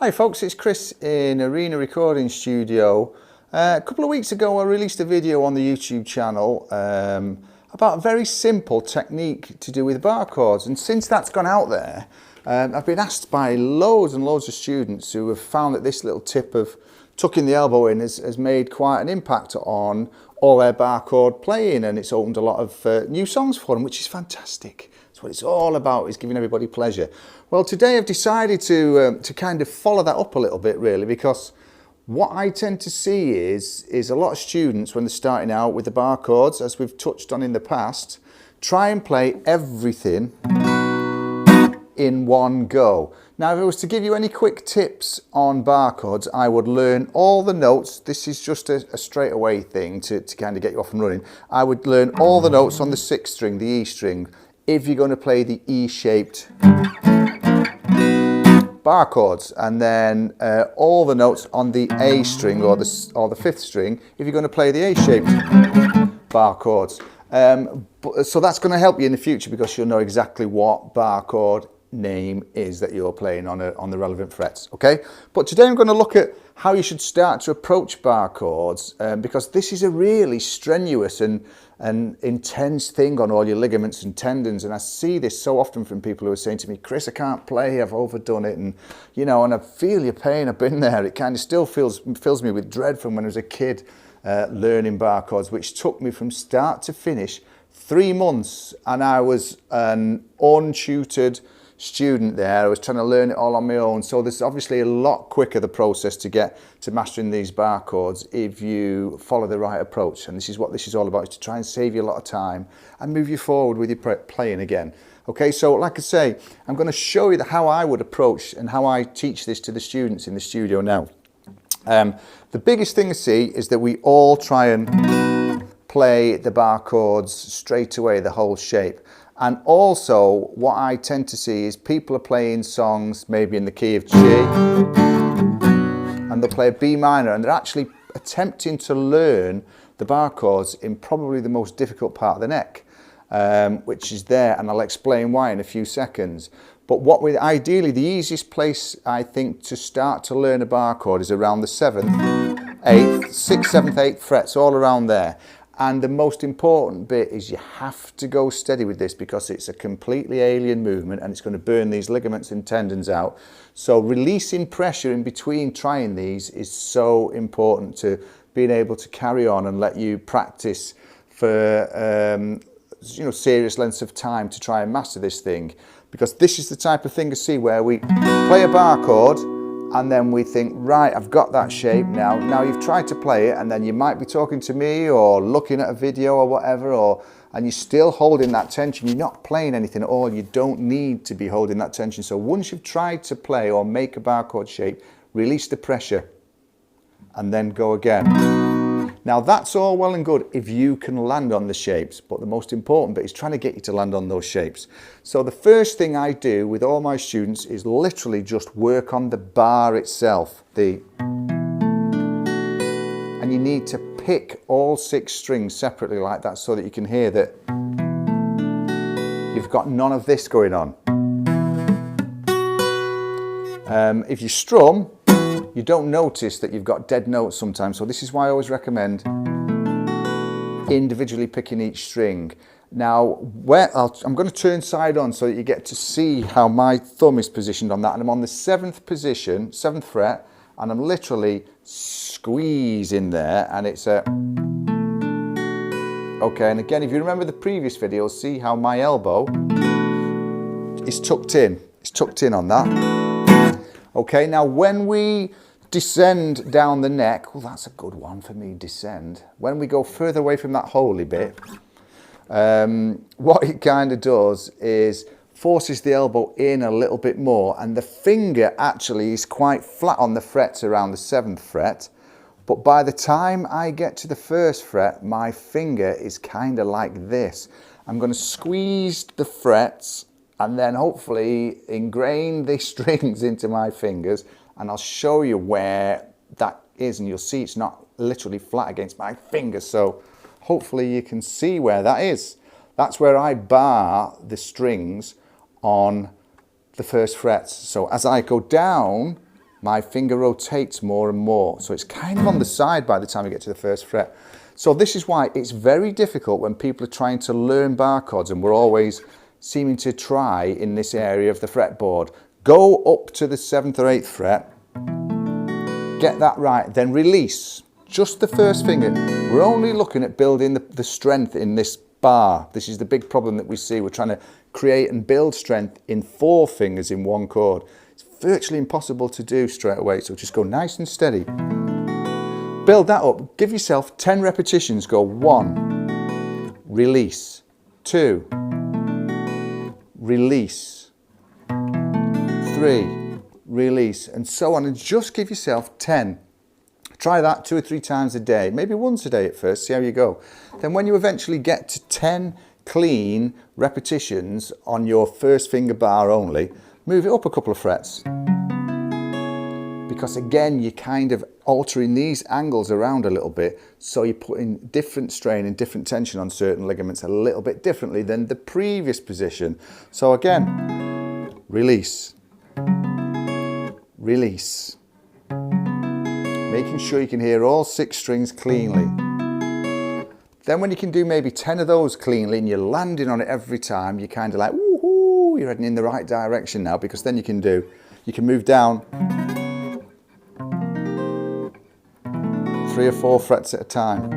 Hi folks, it's Chris in Arena Recording Studio. A couple of weeks ago I released a video on the YouTube channel about a very simple technique to do with bar chords, and since that's gone out there I've been asked by loads and loads of students who have found that this little tip of tucking the elbow in has made quite an impact on all their bar chord playing, and it's opened a lot of new songs for them, which is fantastic. That's what it's all about, is giving everybody pleasure. Well, today I've decided to kind of follow that up a little bit, really, because what I tend to see is a lot of students, when they're starting out with the bar chords, as we've touched on in the past, try and play everything in one go. Now, if I was to give you any quick tips on bar chords, I would learn all the notes. This is just a straightaway thing to kind of get you off and running. I would learn all the notes on the 6th string, the E string, if you're going to play the E-shaped bar chords, and then all the notes on the A string or the 5th string if you're going to play the A-shaped bar chords. So that's going to help you in the future, because you'll know exactly what bar chord name is that you're playing on the relevant frets. Okay, but today I'm going to look at how you should start to approach bar chords, because this is a really strenuous and intense thing on all your ligaments and tendons, and I see this so often from people who are saying to me, Chris, I can't play, I've overdone it, and you know, and I feel your pain, I've been there. It kind of still fills me with dread from when I was a kid learning bar chords, which took me from start to finish 3 months, and I was an untutored student there. I was trying to learn it all on my own, so there's obviously a lot quicker the process to get to mastering these bar chords if you follow the right approach, and this is what this is all about, is to try and save you a lot of time and move you forward with your playing again. Okay, so like I say, I'm going to show you how I would approach and how I teach this to the students in the studio now. The biggest thing to see is that we all try and play the bar chords straight away, the whole shape. And also what I tend to see is people are playing songs maybe in the key of G, and they'll play a B minor, and they're actually attempting to learn the bar chords in probably the most difficult part of the neck, which is there, and I'll explain why in a few seconds. But ideally the easiest place I think to start to learn a bar chord is around the 7th, 8th, 6th, 7th, 8th frets, all around there. And the most important bit is you have to go steady with this, because it's a completely alien movement and it's going to burn these ligaments and tendons out. So releasing pressure in between trying these is so important to being able to carry on and let you practice for serious lengths of time to try and master this thing. Because this is the type of thing to see where we play a bar chord and then we think, right, I've got that shape now. Now you've tried to play it, and then you might be talking to me or looking at a video or whatever, and you're still holding that tension. You're not playing anything at all. You don't need to be holding that tension. So once you've tried to play or make a bar chord shape, release the pressure and then go again. Now that's all well and good if you can land on the shapes, but the most important bit is trying to get you to land on those shapes. So the first thing I do with all my students is literally just work on the bar itself. And you need to pick all 6 strings separately like that, so that you can hear that you've got none of this going on. If you strum, you don't notice that you've got dead notes sometimes, so this is why I always recommend individually picking each string. Now, I'm going to turn side on so that you get to see how my thumb is positioned on that, and I'm on the 7th position, 7th fret, and I'm literally squeezing there, and it's a... Okay, and again, if you remember the previous video, see how my elbow is tucked in. It's tucked in on that. Okay, now when we descend down the neck, well, that's a good one for me, descend. When we go further away from that holy bit, what it kind of does is forces the elbow in a little bit more, and the finger actually is quite flat on the frets around the 7th fret. But by the time I get to the 1st fret, my finger is kind of like this. I'm going to squeeze the frets and then hopefully ingrain the strings into my fingers, and I'll show you where that is, and you'll see it's not literally flat against my fingers, so hopefully you can see where that is. That's where I bar the strings on the 1st frets. So as I go down my finger rotates more and more. So it's kind of on the side by the time you get to the first fret. So this is why it's very difficult when people are trying to learn bar chords, and we're always seeming to try in this area of the fretboard. Go up to the 7th or 8th fret, get that right, then release. Just the first finger. We're only looking at building the strength in this bar. This is the big problem that we see. We're trying to create and build strength in 4 fingers in one chord. It's virtually impossible to do straight away, so just go nice and steady. Build that up. Give yourself 10 repetitions. Go 1, release, 2, release, 3, release, and so on, and just give yourself 10. Try that 2 or 3 times a day, maybe once a day at first, see how you go. Then when you eventually get to 10 clean repetitions on your first finger bar only, move it up a couple of frets. Because again, you're kind of altering these angles around a little bit, so you're putting different strain and different tension on certain ligaments a little bit differently than the previous position. So again, release, release. Making sure you can hear all 6 strings cleanly. Then when you can do maybe 10 of those cleanly and you're landing on it every time, you're kind of like, woohoo, you're heading in the right direction now, because then you can move down 3 or 4 frets at a time.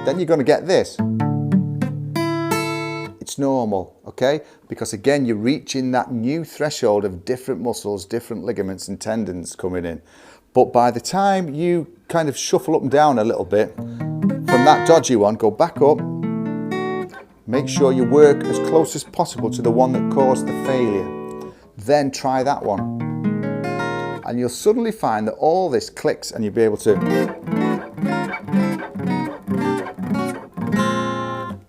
Then you're going to get this. It's normal, okay? Because again, you're reaching that new threshold of different muscles, different ligaments and tendons coming in. But by the time you kind of shuffle up and down a little bit, from that dodgy one, go back up, make sure you work as close as possible to the one that caused the failure. Then try that one. And you'll suddenly find that all this clicks and you'll be able to,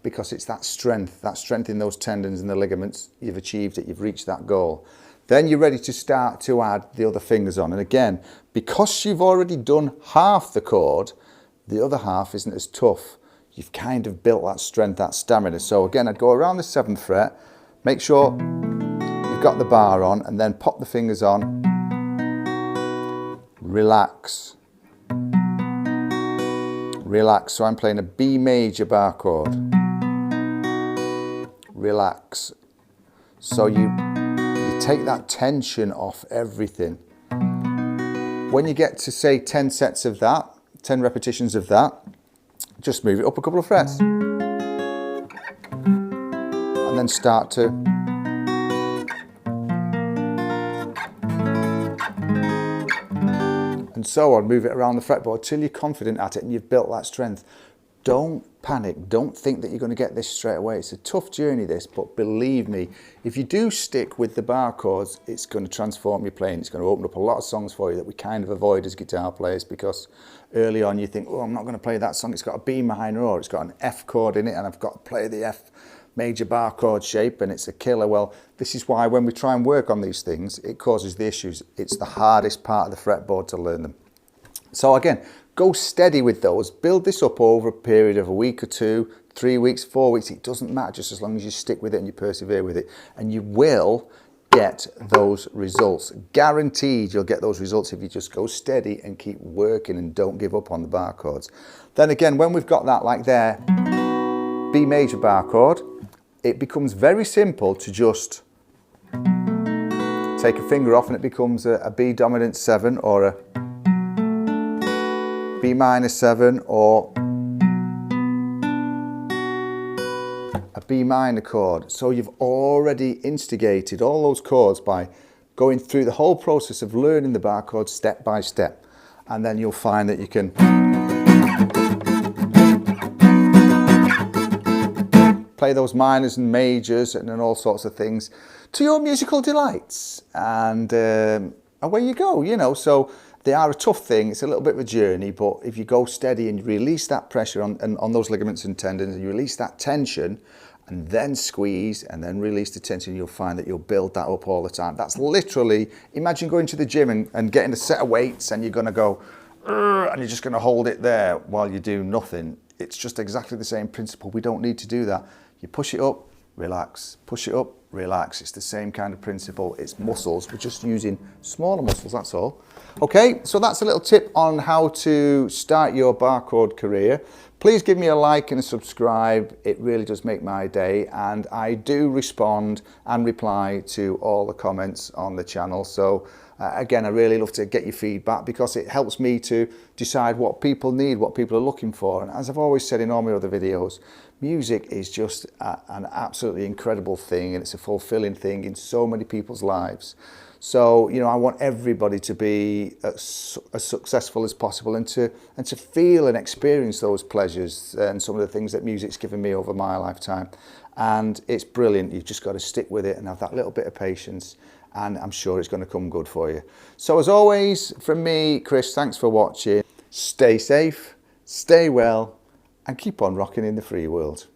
because it's that strength in those tendons and the ligaments, you've achieved it, you've reached that goal. Then you're ready to start to add the other fingers on. And again, because you've already done half the chord, the other half isn't as tough. You've kind of built that strength, that stamina. So again, I'd go around the 7th fret, make sure you've got the bar on, and then pop the fingers on. Relax. Relax. So I'm playing a B major bar chord. Relax. So you take that tension off everything. When you get to say 10 sets of that, 10 repetitions of that, just move it up a couple of frets. And then start to and so on, move it around the fretboard till you're confident at it and you've built that strength. Don't panic, don't think that you're going to get this straight away. It's a tough journey this, but believe me, if you do stick with the bar chords, it's going to transform your playing. It's going to open up a lot of songs for you that we kind of avoid as guitar players, because early on you think, oh, I'm not going to play that song, it's got a B minor or it's got an F chord in it and I've got to play the F major bar chord shape and it's a killer. Well, this is why when we try and work on these things, it causes the issues. It's the hardest part of the fretboard to learn them. So again, go steady with those. Build this up over a period of a week or 2, 3 weeks, 4 weeks. It doesn't matter, just as long as you stick with it and you persevere with it. And you will get those results. Guaranteed you'll get those results if you just go steady and keep working and don't give up on the bar chords. Then again, when we've got that like there, B major bar chord, it becomes very simple to just take a finger off and it becomes a B dominant 7 or a B minor 7 or a B minor chord. So you've already instigated all those chords by going through the whole process of learning the bar chords step by step. And then you'll find that you can play those minors and majors and all sorts of things to your musical delights. And away you go, you know. So they are a tough thing, it's a little bit of a journey, but if you go steady and you release that pressure on those ligaments and tendons, and you release that tension, and then squeeze, and then release the tension, you'll find that you'll build that up all the time. That's literally, imagine going to the gym and getting a set of weights, and you're gonna go, and you're just gonna hold it there while you do nothing. It's just exactly the same principle. We don't need to do that. You push it up, relax, push it up, relax. It's the same kind of principle. It's muscles. We're just using smaller muscles, that's all. Okay, so that's a little tip on how to start your barre chord career. Please give me a like and a subscribe. It really does make my day, and I do respond and reply to all the comments on the channel. So again, I really love to get your feedback because it helps me to decide what people need, what people are looking for. And as I've always said in all my other videos, music is just an absolutely incredible thing, and it's a fulfilling thing in so many people's lives. So, you know, I want everybody to be as successful as possible and to feel and experience those pleasures and some of the things that music's given me over my lifetime. And it's brilliant. You've just got to stick with it and have that little bit of patience, and I'm sure it's going to come good for you. So as always, from me, Chris, thanks for watching. Stay safe, stay well, and keep on rocking in the free world.